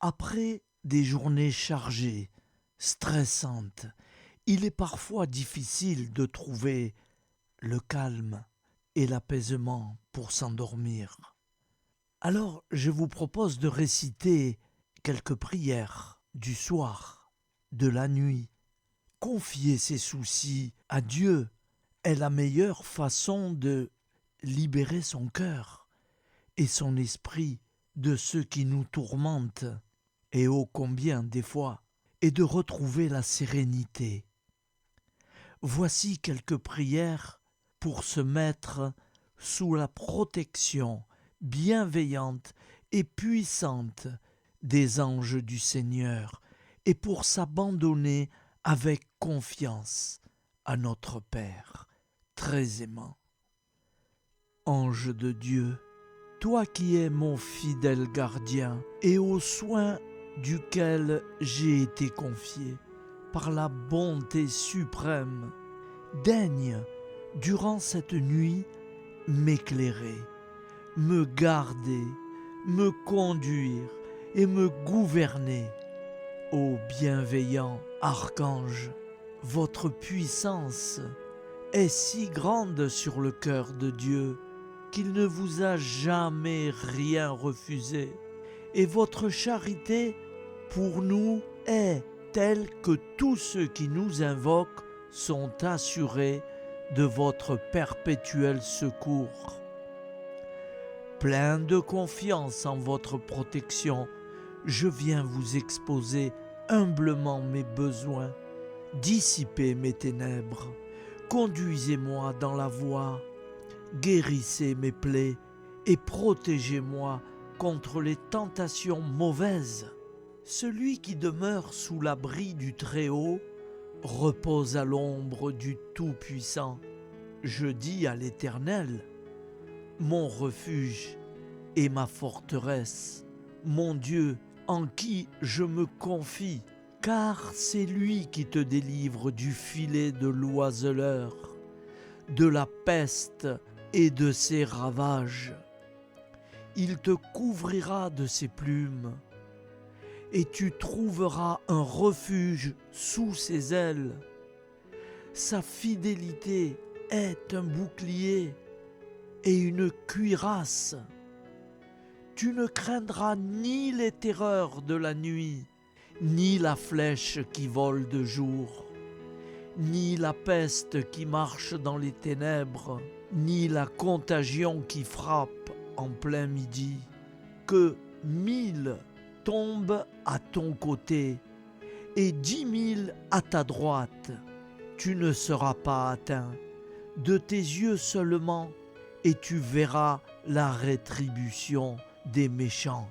Après des journées chargées, stressantes, il est parfois difficile de trouver le calme et l'apaisement pour s'endormir. Alors je vous propose de réciter quelques prières du soir, de la nuit. Confier ses soucis à Dieu est la meilleure façon de libérer son cœur et son esprit de ceux qui nous tourmentent, et ô combien des fois, et de retrouver la sérénité. Voici quelques prières pour se mettre sous la protection bienveillante et puissante des anges du Seigneur et pour s'abandonner avec confiance à notre Père très aimant. Ange de Dieu, toi qui es mon fidèle gardien et aux soins duquel j'ai été confié par la bonté suprême, daigne, durant cette nuit, m'éclairer, me garder, me conduire et me gouverner. Ô bienveillant archange, votre puissance est si grande sur le cœur de Dieu qu'il ne vous a jamais rien refusé, et votre charité pour nous est telle que tous ceux qui nous invoquent sont assurés de votre perpétuel secours. Plein de confiance en votre protection, je viens vous exposer humblement mes besoins, dissipez mes ténèbres, conduisez-moi dans la voie, guérissez mes plaies et protégez-moi contre les tentations mauvaises. Celui qui demeure sous l'abri du Très-Haut repose à l'ombre du Tout-Puissant. Je dis à l'Éternel, mon refuge et ma forteresse, mon Dieu en qui je me confie, car c'est lui qui te délivre du filet de l'oiseleur, de la peste et de ses ravages. Il te couvrira de ses plumes, et tu trouveras un refuge sous ses ailes. Sa fidélité est un bouclier et une cuirasse. Tu ne craindras ni les terreurs de la nuit, ni la flèche qui vole de jour, ni la peste qui marche dans les ténèbres, ni la contagion qui frappe en plein midi. Que 1000 tombent à ton côté et 10 000 à ta droite, tu ne seras pas atteint. De tes yeux seulement, et tu verras la rétribution des méchants.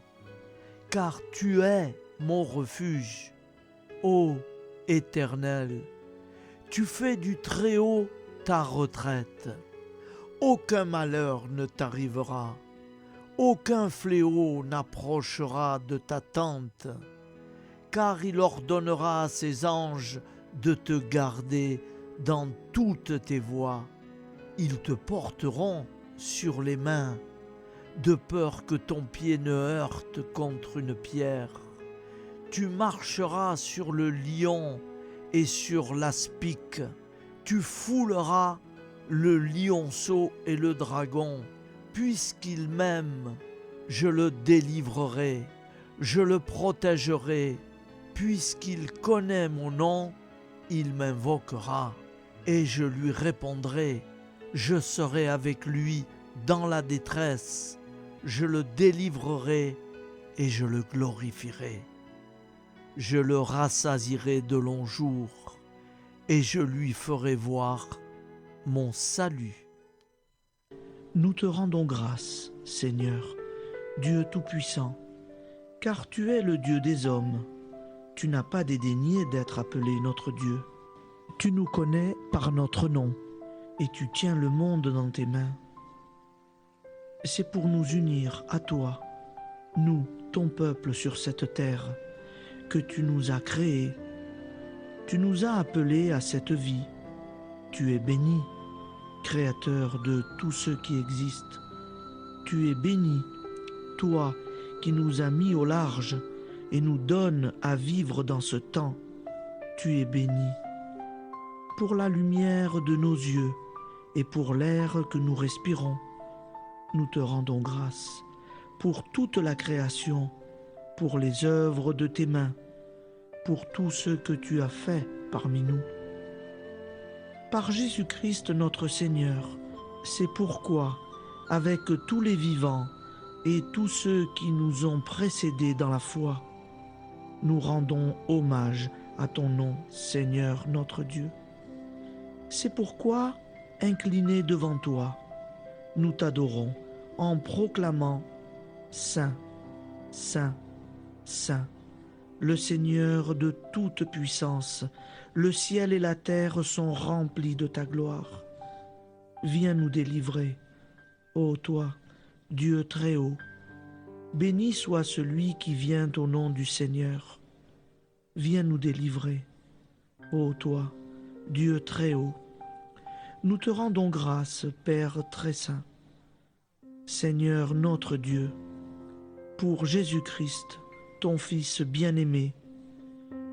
Car tu es mon refuge, ô Éternel. Tu fais du Très-Haut ta retraite. Aucun malheur ne t'arrivera. Aucun fléau n'approchera de ta tente, car il ordonnera à ses anges de te garder dans toutes tes voies. Ils te porteront sur les mains, de peur que ton pied ne heurte contre une pierre. Tu marcheras sur le lion et sur l'aspic. Tu fouleras le lionceau et le dragon. Puisqu'il m'aime, je le délivrerai, je le protégerai. Puisqu'il connaît mon nom, il m'invoquera, et je lui répondrai. Je serai avec lui dans la détresse, je le délivrerai et je le glorifierai. Je le rassasierai de longs jours, et je lui ferai voir mon salut. Nous te rendons grâce, Seigneur, Dieu Tout-Puissant, car tu es le Dieu des hommes. Tu n'as pas dédaigné d'être appelé notre Dieu. Tu nous connais par notre nom, et tu tiens le monde dans tes mains. C'est pour nous unir à toi, nous, ton peuple sur cette terre, que tu nous as créés. Tu nous as appelés à cette vie. Tu es béni, Créateur de tout ce qui existe. Tu es béni, toi qui nous as mis au large et nous donne à vivre dans ce temps. Tu es béni. Pour la lumière de nos yeux et pour l'air que nous respirons, nous te rendons grâce. Pour toute la création, pour les œuvres de tes mains, pour tout ce que tu as fait parmi nous. Par Jésus-Christ notre Seigneur, c'est pourquoi, avec tous les vivants et tous ceux qui nous ont précédés dans la foi, nous rendons hommage à ton nom, Seigneur notre Dieu. C'est pourquoi, inclinés devant toi, nous t'adorons en proclamant « Saint, Saint, Saint ». Le Seigneur de toute puissance, le ciel et la terre sont remplis de ta gloire. Viens nous délivrer, ô toi, Dieu très haut. Béni soit celui qui vient au nom du Seigneur. Viens nous délivrer, ô toi, Dieu très haut. Nous te rendons grâce, Père très saint. Seigneur notre Dieu, pour Jésus-Christ, ton Fils bien-aimé,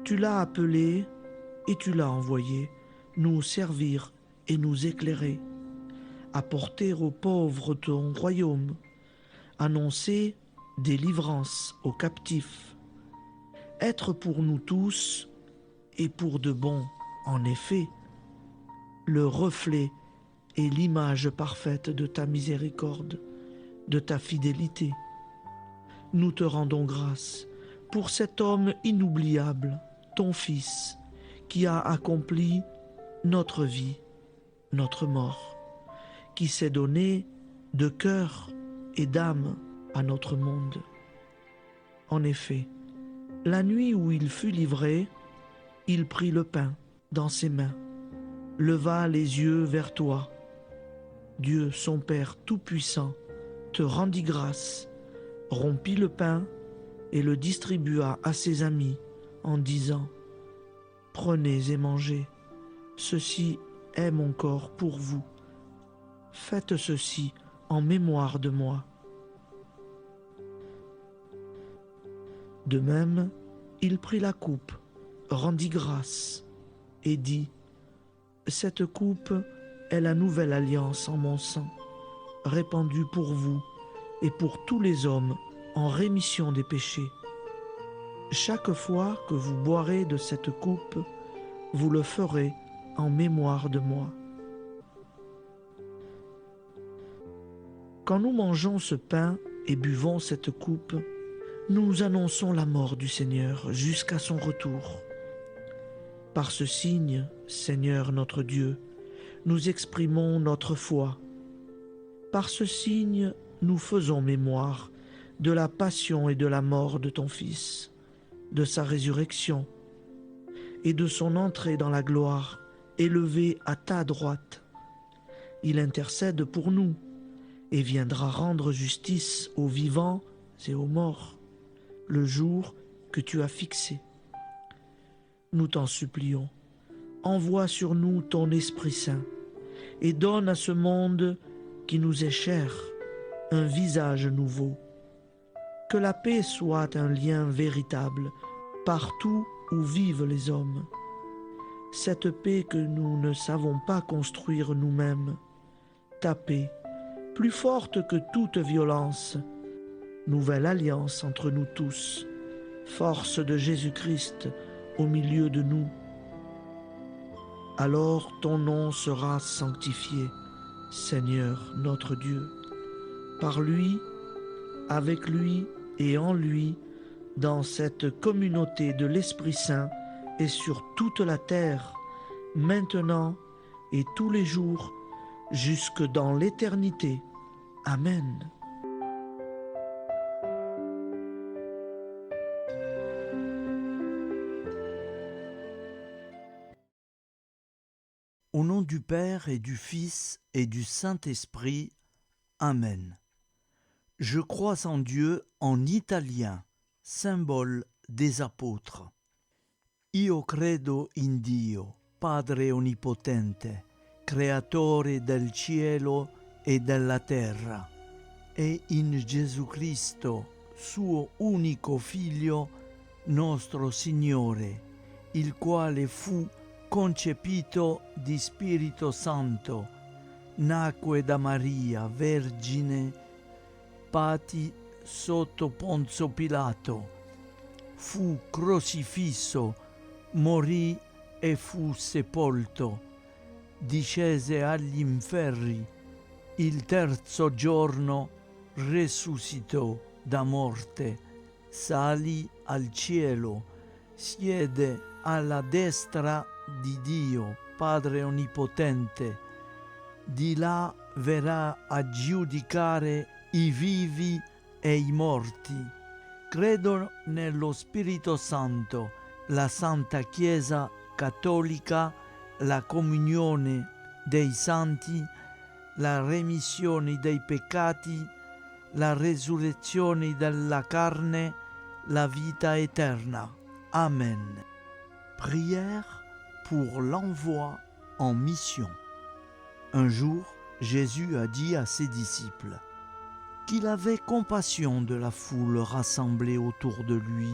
tu l'as appelé et tu l'as envoyé nous servir et nous éclairer, apporter aux pauvres ton royaume, annoncer délivrance aux captifs, être pour nous tous et pour de bon, en effet, le reflet et l'image parfaite de ta miséricorde, de ta fidélité. Nous te rendons grâce pour cet homme inoubliable, ton Fils, qui a accompli notre vie, notre mort, qui s'est donné de cœur et d'âme à notre monde. En effet, la nuit où il fut livré, il prit le pain dans ses mains, leva les yeux vers toi. Dieu, son Père tout-puissant, te rendit grâce, rompit le pain et le distribua à ses amis en disant « Prenez et mangez, ceci est mon corps pour vous. Faites ceci en mémoire de moi. » De même, il prit la coupe, rendit grâce et dit « Cette coupe est la nouvelle alliance en mon sang, répandue pour vous et pour tous les hommes en rémission des péchés. Chaque fois que vous boirez de cette coupe, vous le ferez en mémoire de moi. » Quand nous mangeons ce pain et buvons cette coupe, nous annonçons la mort du Seigneur jusqu'à son retour. Par ce signe, Seigneur notre Dieu, nous exprimons notre foi. Par ce signe, nous faisons mémoire de la passion et de la mort de ton Fils, de sa résurrection et de son entrée dans la gloire, élevé à ta droite. Il intercède pour nous et viendra rendre justice aux vivants et aux morts, le jour que tu as fixé. Nous t'en supplions, envoie sur nous ton Esprit Saint et donne à ce monde qui nous est cher un visage nouveau. Que la paix soit un lien véritable partout où vivent les hommes. Cette paix que nous ne savons pas construire nous-mêmes, ta paix, plus forte que toute violence, nouvelle alliance entre nous tous, force de Jésus-Christ au milieu de nous. Alors ton nom sera sanctifié, Seigneur notre Dieu. Par lui, avec lui et en lui, dans cette communauté de l'Esprit Saint et sur toute la terre, maintenant et tous les jours, jusque dans l'éternité. Amen. Au nom du Père et du Fils et du Saint-Esprit. Amen. Je crois en Dieu en italien, symbole des apôtres. Io credo in Dio, Padre onnipotente, creatore del cielo e della terra, e in Gesù Cristo, suo unico Figlio, nostro Signore, il quale fu concepito di Spirito Santo, nacque da Maria, vergine, patì sotto Ponzio Pilato, fu crocifisso, morì e fu sepolto, discese agli inferni, il terzo giorno resuscitò da morte, salì al cielo, siede alla destra di Dio, Padre Onnipotente, di là verrà a giudicare i vivi e i morti. Credo nello Spirito Santo, la Santa Chiesa Cattolica, la comunione dei santi, la remissione dei peccati, la resurrezione della carne, la vita éternelle. Amen. Prière pour l'envoi en mission. Un jour, Jésus a dit à ses disciples qu'il avait compassion de la foule rassemblée autour de lui.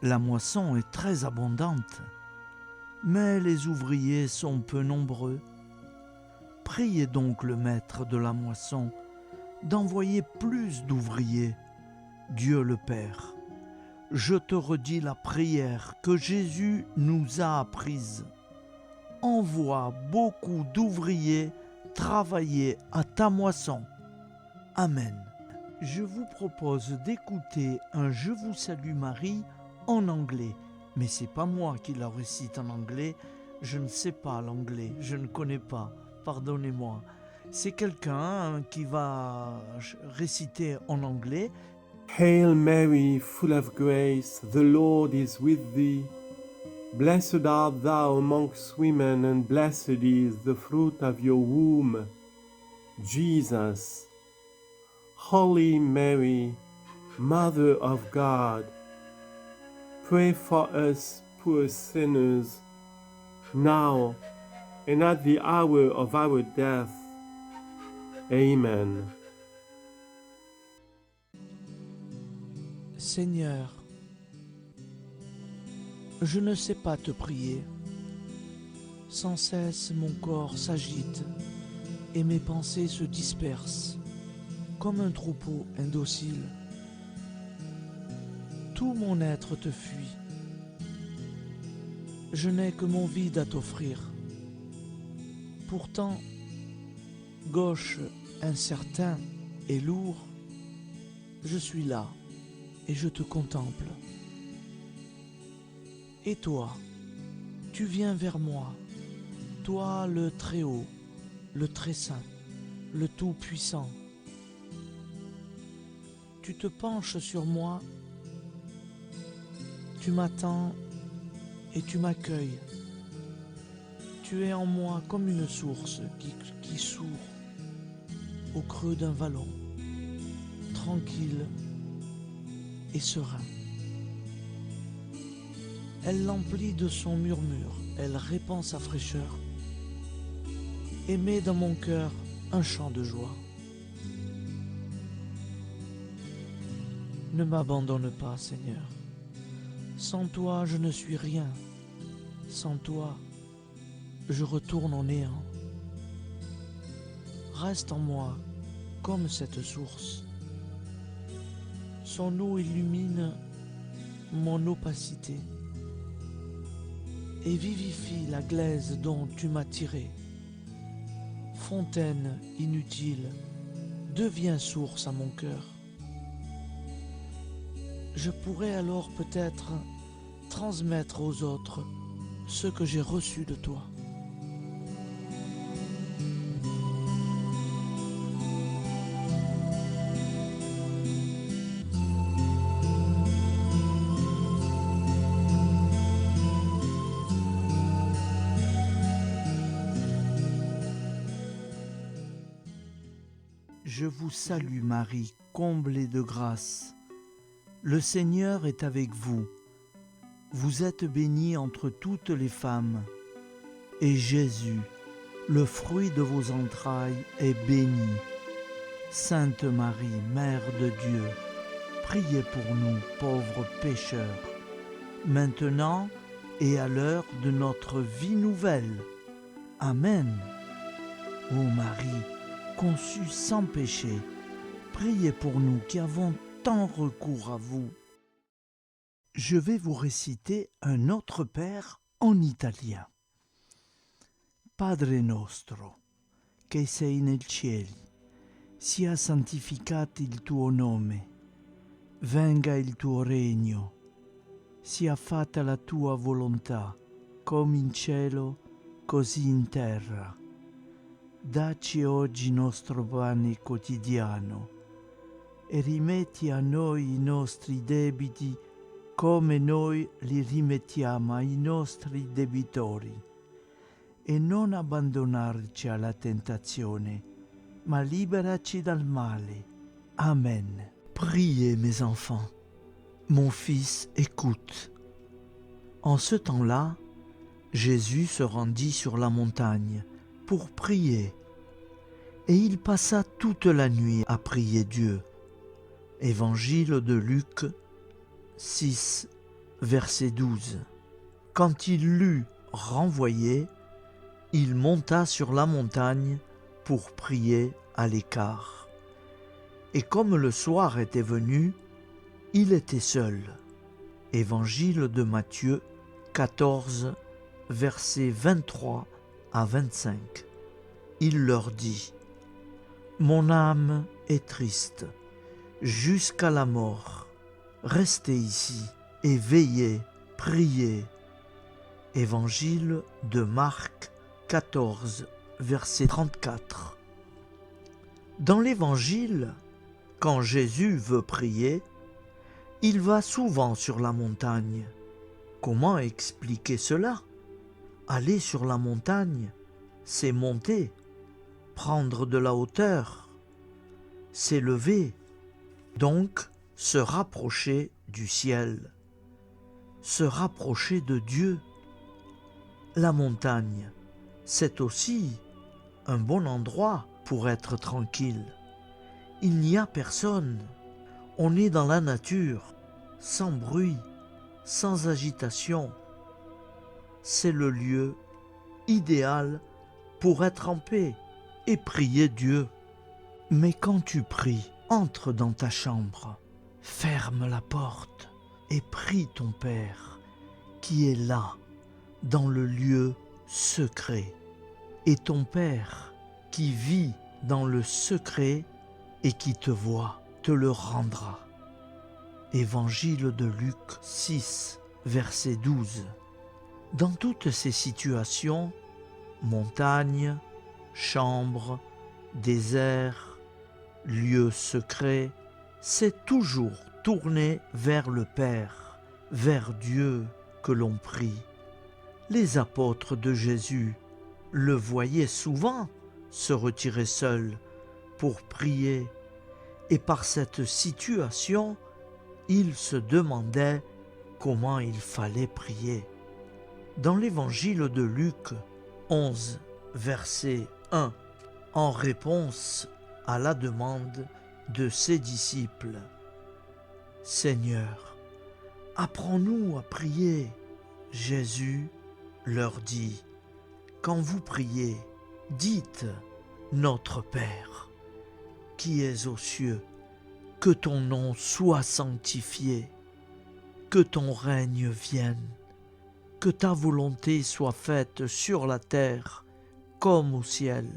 La moisson est très abondante, mais les ouvriers sont peu nombreux. Priez donc le maître de la moisson d'envoyer plus d'ouvriers, Dieu le Père. Je te redis la prière que Jésus nous a apprise. Envoie beaucoup d'ouvriers travailler à ta moisson. Amen. Je vous propose d'écouter un Je vous salue Marie en anglais. Mais c'est pas moi qui la récite en anglais. Je ne sais pas l'anglais. Je ne connais pas. Pardonnez-moi. C'est quelqu'un qui va réciter en anglais. Hail Mary, full of grace, the Lord is with thee. Blessed art thou amongst women, and blessed is the fruit of your womb, Jesus. Holy Mary, Mother of God, pray for us poor sinners, now and at the hour of our death. Amen. Seigneur, je ne sais pas te prier. Sans cesse mon corps s'agite et mes pensées se dispersent comme un troupeau indocile. Tout mon être te fuit. Je n'ai que mon vide à t'offrir. Pourtant, gauche, incertain et lourd, je suis là et je te contemple. Et toi, tu viens vers moi, toi le Très-Haut, le Très-Saint, le Tout-Puissant. Tu te penches sur moi, tu m'attends et tu m'accueilles. Tu es en moi comme une source qui sourd au creux d'un vallon, tranquille et serein. Elle l'emplit de son murmure, elle répand sa fraîcheur et met dans mon cœur un chant de joie. Ne m'abandonne pas, Seigneur. Sans toi, je ne suis rien. Sans toi, je retourne au néant. Reste en moi comme cette source. Son eau illumine mon opacité et vivifie la glaise dont tu m'as tiré. Fontaine inutile, deviens source à mon cœur. Je pourrais alors peut-être transmettre aux autres ce que j'ai reçu de toi. Je vous salue Marie, comblée de grâce. Le Seigneur est avec vous. Vous êtes bénie entre toutes les femmes. Et Jésus, le fruit de vos entrailles, est béni. Sainte Marie, Mère de Dieu, priez pour nous, pauvres pécheurs, maintenant et à l'heure de notre vie nouvelle. Amen. Ô Marie, conçue sans péché, priez pour nous qui avons tant recours à vous. Je vais vous réciter un autre Père en italien. Padre nostro, che sei nel cieli, sia santificato il tuo nome, venga il tuo regno, sia fatta la tua volontà, come in cielo, così in terra. Dacci oggi nostro pane quotidiano e rimetti a noi i nostri debiti come noi li rimettiamo ai nostri debitori. E non abbandonarci alla tentazione, ma liberaci dal male. Amen. Priez, mes enfants. Mon fils, écoute. En ce temps-là, Jésus se rendit sur la montagne pour prier, et il passa toute la nuit à prier Dieu. Évangile de Luc 6, verset 12. Quand il l'eut renvoyé, il monta sur la montagne pour prier à l'écart. Et comme le soir était venu, il était seul. Évangile de Matthieu 14, versets 23 à 25. Il leur dit : Mon âme est triste jusqu'à la mort. Restez ici et veillez, priez. Évangile de Marc 14, verset 34. Dans l'Évangile, quand Jésus veut prier, il va souvent sur la montagne. Comment expliquer cela ? Aller sur la montagne, c'est monter, prendre de la hauteur, s'élever, donc se rapprocher du ciel, se rapprocher de Dieu. La montagne, c'est aussi un bon endroit pour être tranquille. Il n'y a personne. On est dans la nature, sans bruit, sans agitation. C'est le lieu idéal pour être en paix et prier Dieu. Mais quand tu pries, entre dans ta chambre, ferme la porte et prie ton Père qui est là, dans le lieu secret. Et ton Père qui vit dans le secret et qui te voit, te le rendra. Évangile de Luc 6, verset 12. Dans toutes ces situations, montagne, chambre, désert, lieu secret, c'est toujours tourné vers le Père, vers Dieu que l'on prie. Les apôtres de Jésus le voyaient souvent se retirer seul pour prier, et par cette situation, ils se demandaient comment il fallait prier. Dans l'Évangile de Luc 11, verset 1, en réponse à la demande de ses disciples, « Seigneur, apprends-nous à prier. » Jésus leur dit, « Quand vous priez, dites, Notre Père, qui es aux cieux, que ton nom soit sanctifié, que ton règne vienne, que ta volonté soit faite sur la terre comme au ciel.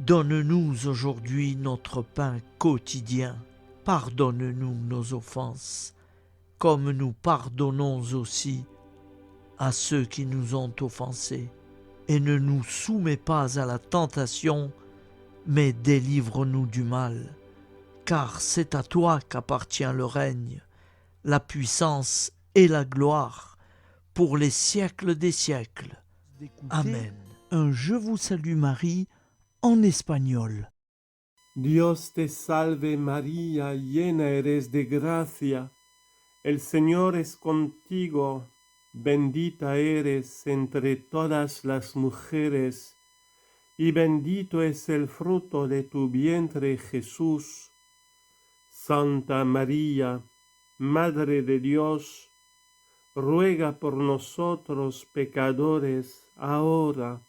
Donne-nous aujourd'hui notre pain quotidien. Pardonne-nous nos offenses, comme nous pardonnons aussi à ceux qui nous ont offensés. Et ne nous soumets pas à la tentation, mais délivre-nous du mal. Car c'est à toi qu'appartient le règne, la puissance et la gloire, pour les siècles des siècles. Amen. Un Je vous salue Marie en espagnol. Dios te salve María, llena eres de gracia. El Señor es contigo, bendita eres entre todas las mujeres, y bendito es el fruto de tu vientre Jesús. Santa María, Madre de Dios, ruega por nosotros pecadores, ahora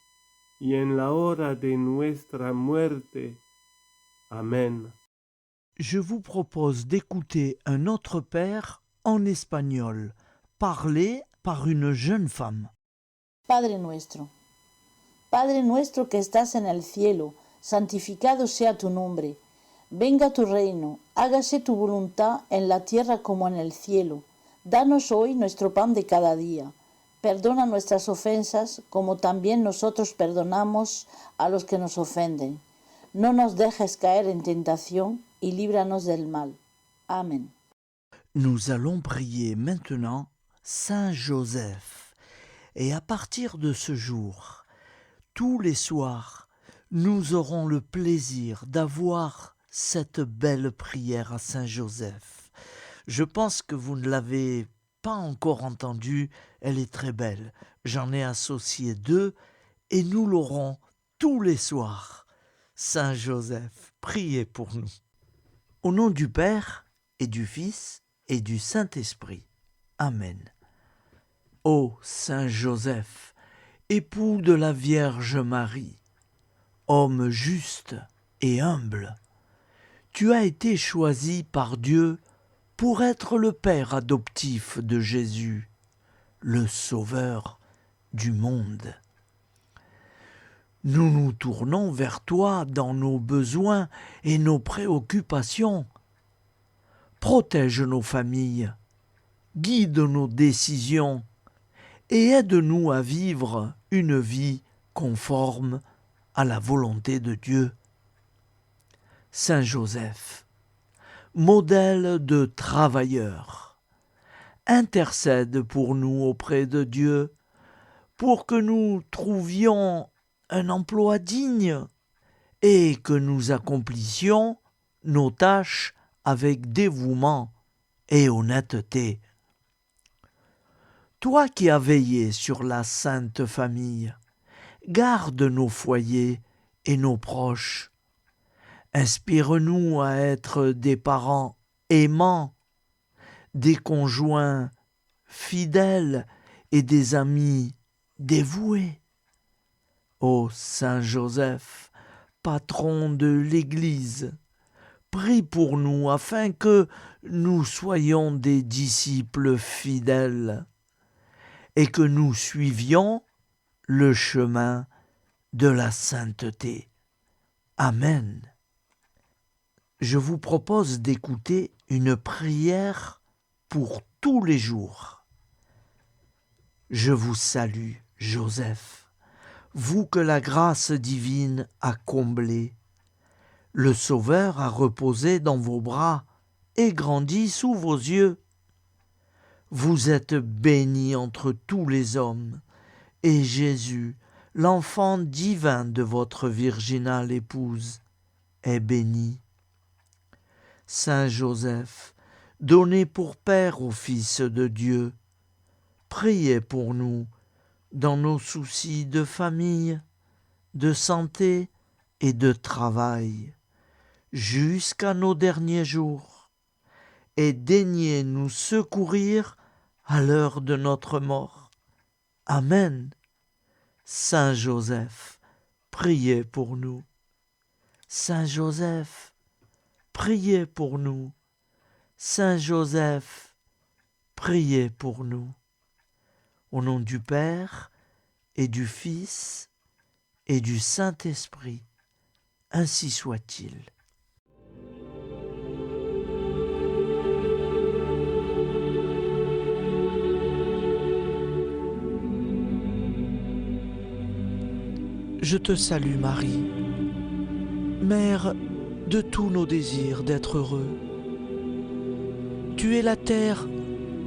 y en la hora de nuestra muerte. Amen. Je vous propose d'écouter un autre père en espagnol, parlé par une jeune femme. Padre nuestro que estás en el cielo, santificado sea tu nombre. Venga tu reino, hágase tu voluntad en la tierra como en el cielo. Danos hoy nuestro pan de cada día. Perdona nuestras ofensas como también nosotros perdonamos a los que nos ofenden. No nos dejes caer en tentación y líbranos del mal. Amen. Nous allons prier maintenant Saint Joseph. Et à partir de ce jour, tous les soirs, nous aurons le plaisir d'avoir cette belle prière à Saint Joseph. Je pense que vous ne l'avez pas encore entendue, elle est très belle. J'en ai associé 2 et nous l'aurons tous les soirs. Saint Joseph, priez pour nous. Au nom du Père et du Fils et du Saint-Esprit. Amen. Ô Saint Joseph, époux de la Vierge Marie, homme juste et humble, tu as été choisi par Dieu pour être le père adoptif de Jésus, le Sauveur du monde. Nous nous tournons vers toi dans nos besoins et nos préoccupations. Protège nos familles, guide nos décisions et aide-nous à vivre une vie conforme à la volonté de Dieu. Saint Joseph, modèle de travailleur, intercède pour nous auprès de Dieu pour que nous trouvions un emploi digne et que nous accomplissions nos tâches avec dévouement et honnêteté. Toi qui as veillé sur la Sainte Famille, garde nos foyers et nos proches. Inspire-nous à être des parents aimants, des conjoints fidèles et des amis dévoués. Ô Saint Joseph, patron de l'Église, prie pour nous afin que nous soyons des disciples fidèles et que nous suivions le chemin de la sainteté. Amen. Je vous propose d'écouter une prière pour tous les jours. Je vous salue, Joseph, vous que la grâce divine a comblé. Le Sauveur a reposé dans vos bras et grandi sous vos yeux. Vous êtes bénie entre tous les hommes, et Jésus, l'enfant divin de votre virginale épouse, est béni. Saint Joseph, donné pour Père au Fils de Dieu, priez pour nous dans nos soucis de famille, de santé et de travail, jusqu'à nos derniers jours, et daignez nous secourir à l'heure de notre mort. Amen. Saint Joseph, priez pour nous. Saint Joseph, priez pour nous. Saint Joseph, priez pour nous. Au nom du Père et du Fils et du Saint-Esprit, ainsi soit-il. Je te salue Marie, Mère de tous nos désirs d'être heureux. Tu es la terre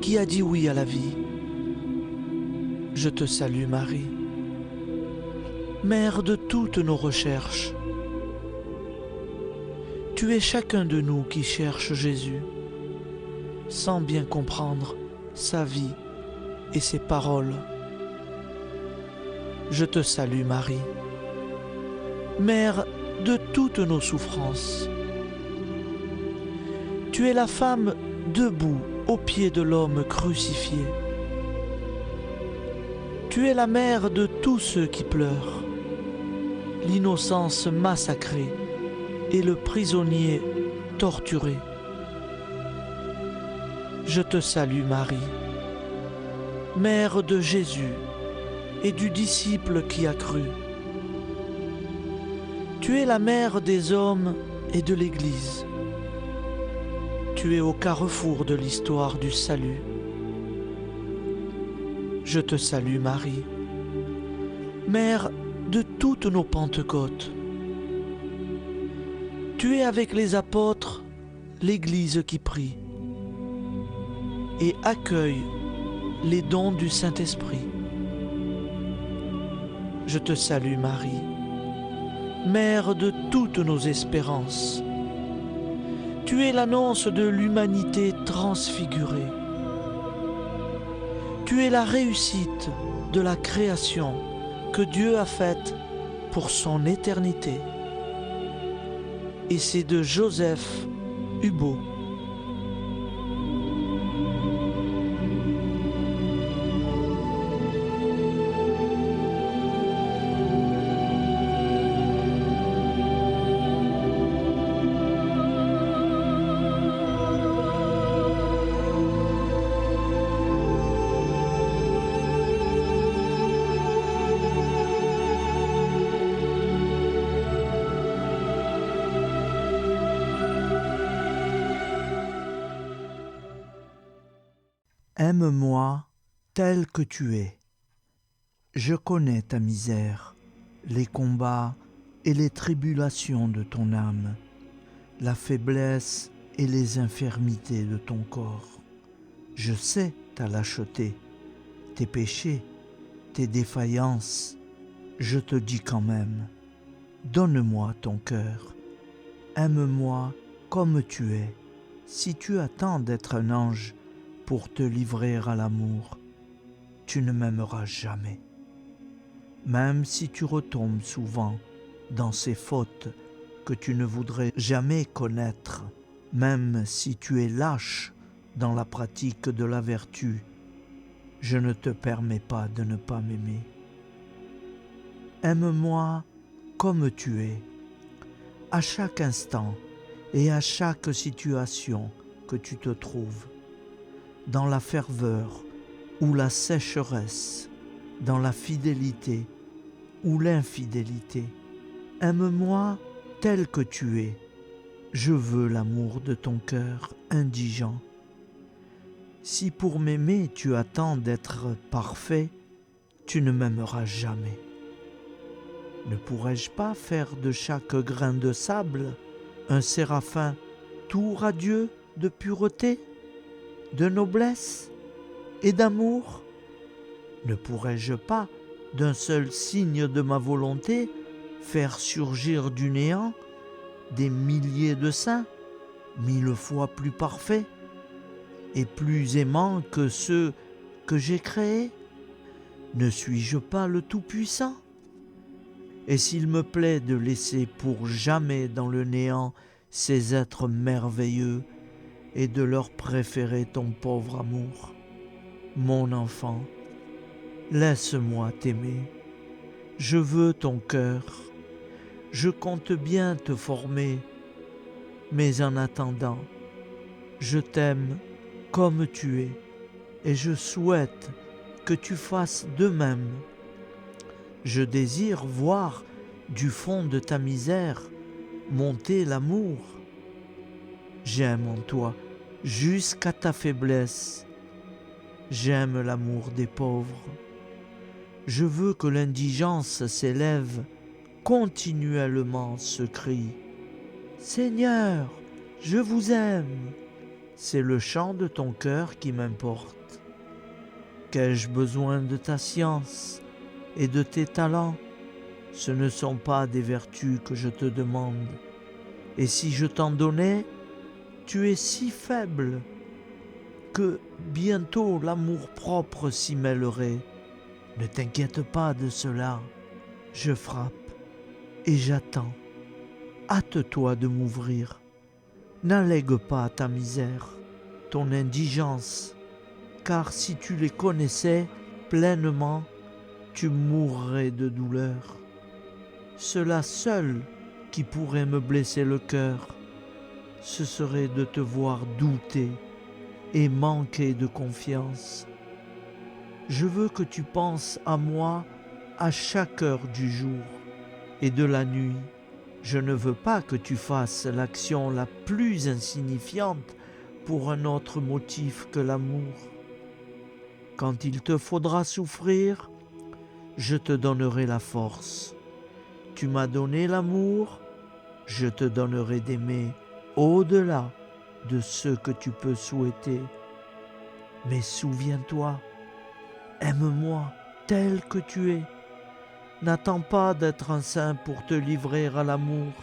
qui a dit oui à la vie. Je te salue Marie, Mère de toutes nos recherches. Tu es chacun de nous qui cherche Jésus, sans bien comprendre sa vie et ses paroles. Je te salue Marie, Mère de toutes nos souffrances. Tu es la femme debout au pied de l'homme crucifié. Tu es la mère de tous ceux qui pleurent, l'innocence massacrée et le prisonnier torturé. Je te salue Marie, mère de Jésus et du disciple qui a cru. Tu es la mère des hommes et de l'Église. Tu es au carrefour de l'histoire du salut. Je te salue Marie, mère de toutes nos Pentecôtes. Tu es avec les apôtres l'Église qui prie et accueille les dons du Saint-Esprit. Je te salue Marie, mère de toutes nos espérances. Tu es l'annonce de l'humanité transfigurée. Tu es la réussite de la création que Dieu a faite pour son éternité. Et c'est de Joseph Hubaut. Aime-moi tel que tu es. Je connais ta misère, les combats et les tribulations de ton âme, la faiblesse et les infirmités de ton corps. Je sais ta lâcheté, tes péchés, tes défaillances. Je te dis quand même, donne-moi ton cœur, aime-moi comme tu es. Si tu attends d'être un ange pour te livrer à l'amour, tu ne m'aimeras jamais. Même si tu retombes souvent dans ces fautes que tu ne voudrais jamais connaître, même si tu es lâche dans la pratique de la vertu, je ne te permets pas de ne pas m'aimer. Aime-moi comme tu es, à chaque instant et à chaque situation que tu te trouves, dans la ferveur ou la sécheresse, dans la fidélité ou l'infidélité. Aime-moi tel que tu es. Je veux l'amour de ton cœur indigent. Si pour m'aimer tu attends d'être parfait, tu ne m'aimeras jamais. Ne pourrais-je pas faire de chaque grain de sable un séraphin tout radieux de pureté, de noblesse et d'amour? Ne pourrais-je pas, d'un seul signe de ma volonté, faire surgir du néant des milliers de saints, 1000 fois plus parfaits et plus aimants que ceux que j'ai créés? Ne suis-je pas le Tout-Puissant? Et s'il me plaît de laisser pour jamais dans le néant ces êtres merveilleux et de leur préférer ton pauvre amour, mon enfant, laisse-moi t'aimer. Je veux ton cœur. Je compte bien te former. Mais en attendant, je t'aime comme tu es et je souhaite que tu fasses de même. Je désire voir du fond de ta misère monter l'amour. J'aime en toi jusqu'à ta faiblesse. J'aime l'amour des pauvres. Je veux que l'indigence s'élève continuellement ce cri. Seigneur, je vous aime. C'est le chant de ton cœur qui m'importe. Qu'ai-je besoin de ta science et de tes talents? Ce ne sont pas des vertus que je te demande. Et si je t'en donnais, tu es si faible que bientôt l'amour-propre s'y mêlerait. Ne t'inquiète pas de cela. Je frappe et j'attends. Hâte-toi de m'ouvrir. N'allègue pas ta misère, ton indigence, car si tu les connaissais pleinement, tu mourrais de douleur. Cela seul qui pourrait me blesser le cœur, ce serait de te voir douter et manquer de confiance. Je veux que tu penses à moi à chaque heure du jour et de la nuit. Je ne veux pas que tu fasses l'action la plus insignifiante pour un autre motif que l'amour. Quand il te faudra souffrir, je te donnerai la force. Tu m'as donné l'amour, je te donnerai d'aimer au-delà de ce que tu peux souhaiter. Mais souviens-toi, aime-moi tel que tu es. N'attends pas d'être un saint pour te livrer à l'amour,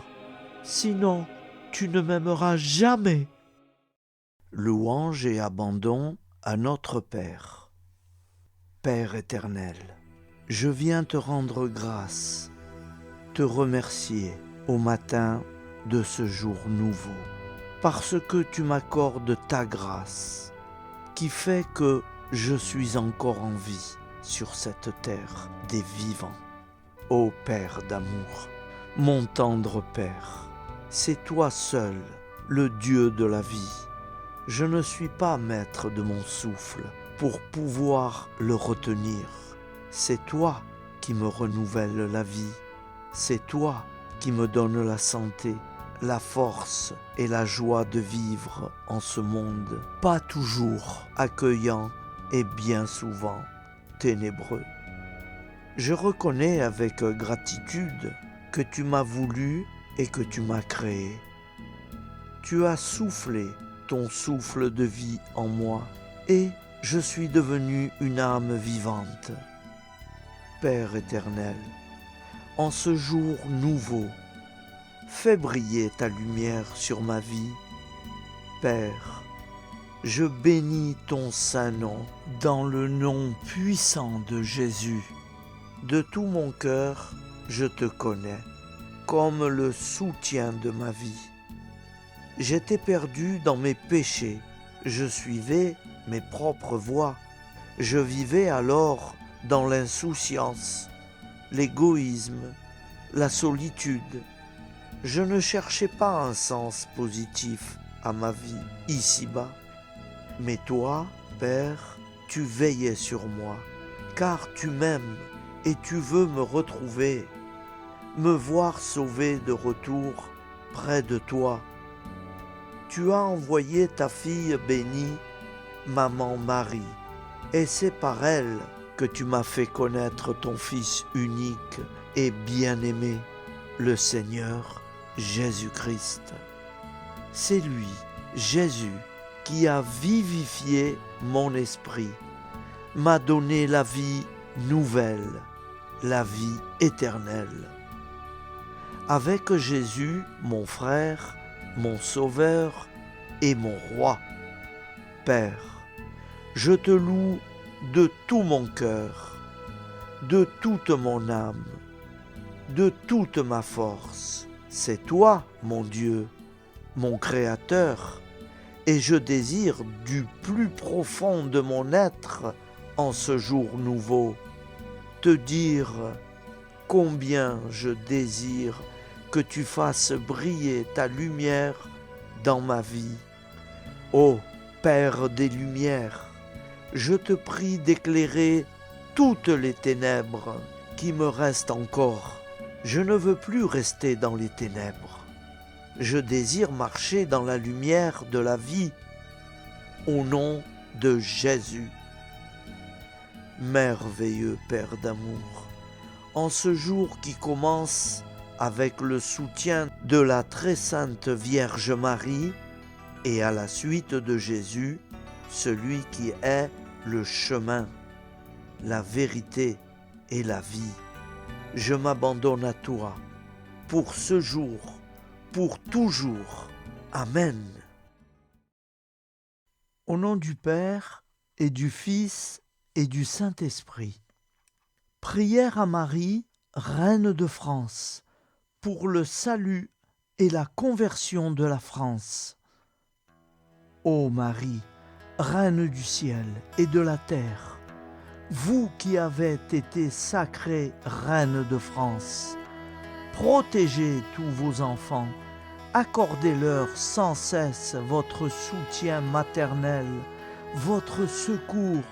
sinon tu ne m'aimeras jamais. Louange et abandon à notre Père. Père éternel, je viens te rendre grâce, te remercier au matin de ce jour nouveau, parce que tu m'accordes ta grâce, qui fait que je suis encore en vie sur cette terre des vivants. Ô Père d'amour, mon tendre Père, c'est toi seul, le Dieu de la vie. Je ne suis pas maître de mon souffle pour pouvoir le retenir. C'est toi qui me renouvelle la vie. C'est toi qui me donne la santé, la force et la joie de vivre en ce monde, pas toujours accueillant et bien souvent ténébreux. Je reconnais avec gratitude que tu m'as voulu et que tu m'as créé. Tu as soufflé ton souffle de vie en moi et je suis devenu une âme vivante. Père éternel, en ce jour nouveau, fais briller ta lumière sur ma vie. Père, je bénis ton saint nom dans le nom puissant de Jésus. De tout mon cœur, je te connais comme le soutien de ma vie. J'étais perdu dans mes péchés, je suivais mes propres voies. Je vivais alors dans l'insouciance, l'égoïsme, la solitude. Je ne cherchais pas un sens positif à ma vie ici-bas. Mais toi, Père, tu veillais sur moi, car tu m'aimes et tu veux me retrouver, me voir sauvé de retour près de toi. Tu as envoyé ta fille bénie, Maman Marie, et c'est par elle que tu m'as fait connaître ton Fils unique et bien-aimé, le Seigneur Jésus-Christ. C'est lui, Jésus, qui a vivifié mon esprit, m'a donné la vie nouvelle, la vie éternelle. Avec Jésus, mon frère, mon sauveur et mon roi, Père, je te loue de tout mon cœur, de toute mon âme, de toute ma force. C'est toi, mon Dieu, mon Créateur, et je désire du plus profond de mon être, en ce jour nouveau, te dire combien je désire que tu fasses briller ta lumière dans ma vie. Ô Père des Lumières, je te prie d'éclairer toutes les ténèbres qui me restent encore. Je ne veux plus rester dans les ténèbres. Je désire marcher dans la lumière de la vie, au nom de Jésus. Merveilleux Père d'amour, en ce jour qui commence avec le soutien de la très sainte Vierge Marie et à la suite de Jésus, celui qui est le chemin, la vérité et la vie, je m'abandonne à toi pour ce jour, pour toujours. Amen. Au nom du Père et du Fils et du Saint-Esprit. Prière à Marie, Reine de France, pour le salut et la conversion de la France. Ô Marie, Reine du ciel et de la terre, vous qui avez été sacrée Reine de France, protégez tous vos enfants, accordez-leur sans cesse votre soutien maternel, votre secours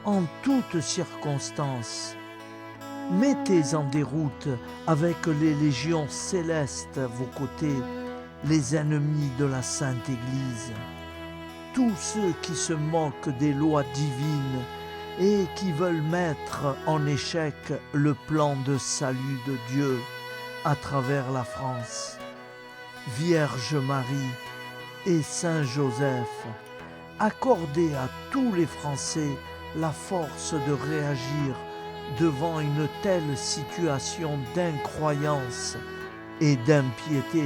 en toutes circonstances. Mettez en déroute avec les légions célestes à vos côtés les ennemis de la Sainte Église, tous ceux qui se moquent des lois divines et qui veulent mettre en échec le plan de salut de Dieu à travers la France. Vierge Marie et Saint Joseph, accordez à tous les Français la force de réagir devant une telle situation d'incroyance et d'impiété.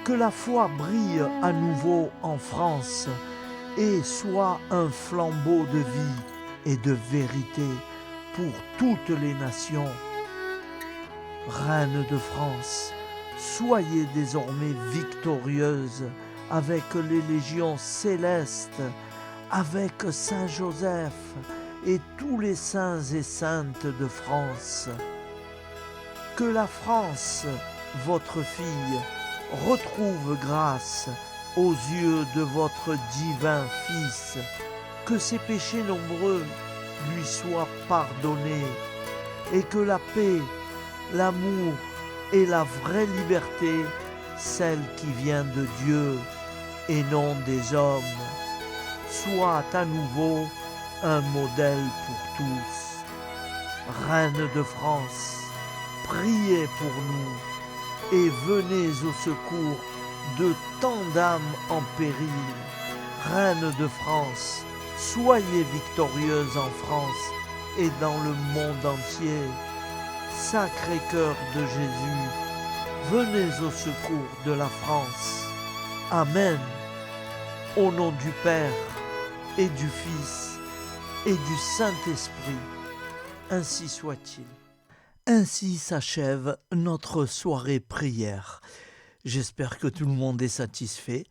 Que la foi brille à nouveau en France et soit un flambeau de vie et de vérité pour toutes les nations. Reine de France, soyez désormais victorieuse avec les légions célestes, avec Saint Joseph et tous les saints et saintes de France. Que la France, votre fille, retrouve grâce aux yeux de votre divin Fils, que ses péchés nombreux lui soient pardonnés, et que la paix, l'amour et la vraie liberté, celle qui vient de Dieu et non des hommes, soient à nouveau un modèle pour tous. Reine de France, priez pour nous et venez au secours de tant d'âmes en péril. Reine de France, soyez victorieuse en France et dans le monde entier. Sacré-Cœur de Jésus, venez au secours de la France. Amen. Au nom du Père et du Fils et du Saint-Esprit, ainsi soit-il. Ainsi s'achève notre soirée prière. J'espère que tout le monde est satisfait.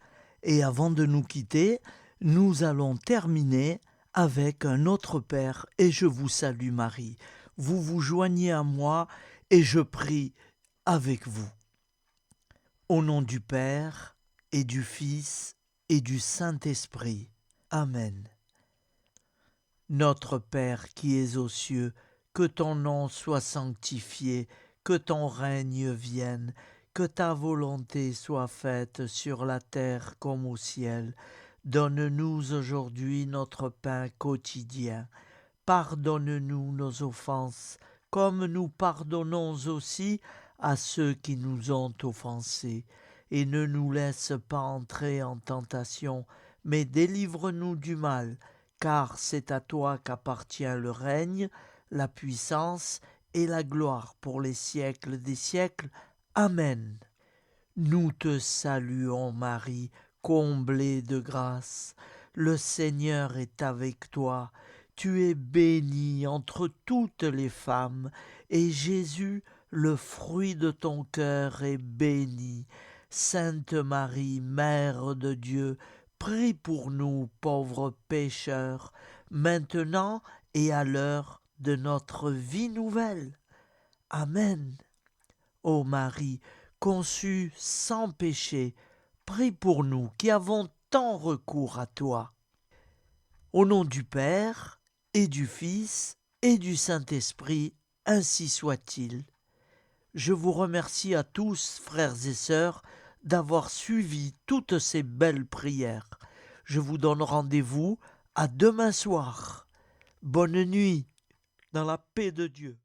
Et avant de nous quitter, nous allons terminer avec un autre Père et je vous salue Marie. Vous vous joignez à moi et je prie avec vous. Au nom du Père et du Fils et du Saint-Esprit. Amen. Notre Père qui es aux cieux, que ton nom soit sanctifié, que ton règne vienne, que ta volonté soit faite sur la terre comme au ciel. Donne-nous aujourd'hui notre pain quotidien. Pardonne-nous nos offenses, comme nous pardonnons aussi à ceux qui nous ont offensés. Et ne nous laisse pas entrer en tentation, mais délivre-nous du mal, car c'est à toi qu'appartient le règne, la puissance et la gloire pour les siècles des siècles. Amen. Nous te saluons Marie, comblée de grâce. Le Seigneur est avec toi. Tu es bénie entre toutes les femmes, et Jésus, le fruit de ton cœur, est béni. Sainte Marie, Mère de Dieu, prie pour nous pauvres pécheurs, maintenant et à l'heure de notre vie nouvelle. Amen. Ô Marie, conçue sans péché, prie pour nous qui avons tant recours à toi. Au nom du Père et du Fils et du Saint-Esprit, ainsi soit-il. Je vous remercie à tous, frères et sœurs, d'avoir suivi toutes ces belles prières. Je vous donne rendez-vous à demain soir. Bonne nuit, dans la paix de Dieu.